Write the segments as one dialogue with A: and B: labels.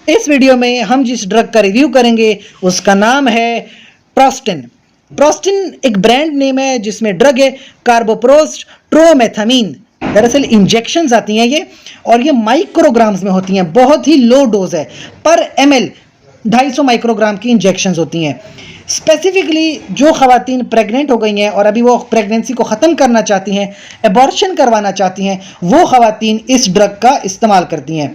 A: इस वीडियो में हम जिस ड्रग का रिव्यू करेंगे उसका नाम है प्रोस्टिन। प्रोस्टिन एक ब्रांड नेम है जिसमें ड्रग है कार्बोप्रोस्ट ट्रोमेथामीन। दरअसल इंजेक्शंस आती हैं ये, और ये माइक्रोग्राम्स में होती हैं, बहुत ही लो डोज है, पर ml 250 माइक्रोग्राम की इंजेक्शंस होती हैं। स्पेसिफिकली जो ख़वातीन प्रेग्नेंट हो गई हैं और अभी वो प्रेगनेंसी को ख़त्म करना चाहती हैं, एबॉर्शन करवाना चाहती हैं, वो ख़वातीन इस ड्रग का इस्तेमाल करती हैं।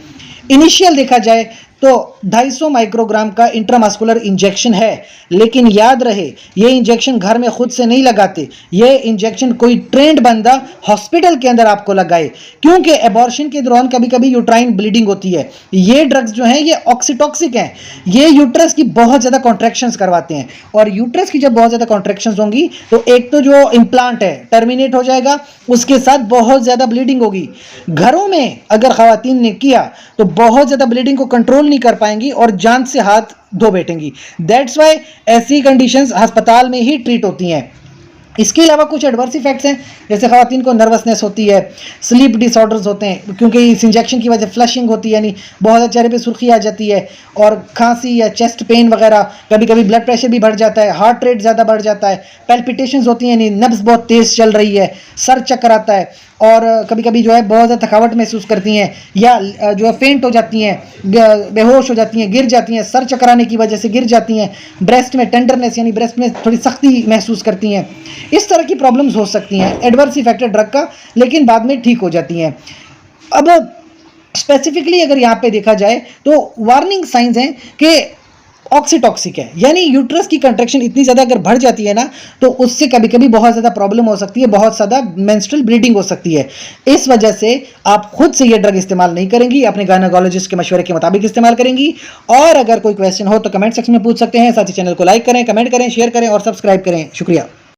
A: इनिशियल देखा जाए तो 250 माइक्रोग्राम का इंट्रामस्कुलर इंजेक्शन है, लेकिन याद रहे ये इंजेक्शन घर में खुद से नहीं लगाते, ये इंजेक्शन कोई ट्रेंड बंदा हॉस्पिटल के अंदर आपको लगाए, क्योंकि एबॉर्शन के दौरान कभी कभी यूट्राइन ब्लीडिंग होती है। ये ड्रग्स जो हैं ये ऑक्सीटॉक्सिक हैं, ये यूट्रस की बहुत ज़्यादा कॉन्ट्रैक्शंस करवाते हैं, और यूट्रस की जब बहुत ज़्यादा कॉन्ट्रैक्शंस होंगी तो एक तो जो इम्प्लांट है टर्मिनेट हो जाएगा, उसके साथ बहुत ज़्यादा ब्लीडिंग होगी। घरों में अगर ख़वातीन ने किया तो बहुत ज़्यादा ब्लीडिंग को कंट्रोल नहीं कर पाएंगी और जान से हाथ धो बैठेंगी। दैट्स वाई ऐसी कंडीशंस अस्पताल में ही ट्रीट होती हैं। इसके अलावा कुछ एडवर्स इफेक्ट्स हैं, जैसे ख़वातीन को नर्वसनेस होती है, स्लीप डिसऑर्डर्स होते हैं, क्योंकि इस इंजेक्शन की वजह फ्लशिंग होती है, यानी बहुत ज़्यादा चेहरे पे सुर्खी आ जाती है, और खांसी या चेस्ट पेन वगैरह, कभी कभी ब्लड प्रेशर भी बढ़ जाता है, हार्ट रेट ज़्यादा बढ़ जाता है, पैल्पिटेशंस होती हैं, यानी नब्ज़ बहुत तेज़ चल रही है, सर चक्कर आता है, और कभी कभी जो है बहुत ज़्यादा थकावट महसूस करती हैं, या जो है फेंट हो जाती हैं, बेहोश हो जाती हैं, गिर जाती हैं, सर चकराने की वजह से गिर जाती हैं, ब्रेस्ट में टेंडरनेस यानी ब्रेस्ट में थोड़ी सख्ती महसूस करती हैं। इस तरह की प्रॉब्लम्स हो सकती हैं एडवर्स इफेक्ट ड्रग का, लेकिन बाद में ठीक हो जाती हैं। अब स्पेसिफिकली अगर यहाँ पे देखा जाए तो वार्निंग साइंस हैं कि ऑक्सीटॉक्सिक है, यानी यूट्रस की कंट्रैक्शन इतनी ज़्यादा अगर बढ़ जाती है ना, तो उससे कभी कभी बहुत ज़्यादा प्रॉब्लम हो सकती है, बहुत ज़्यादा मेंस्ट्रुअल ब्लीडिंग हो सकती है। इस वजह से आप खुद से ये ड्रग इस्तेमाल नहीं करेंगी, अपने गायनेकोलॉजिस्ट के मशवरे के मुताबिक इस्तेमाल करेंगी। और अगर कोई क्वेश्चन हो तो कमेंट सेक्शन में पूछ सकते हैं। साथ ही चैनल को लाइक करें, कमेंट करें, शेयर करें और सब्सक्राइब करें। शुक्रिया।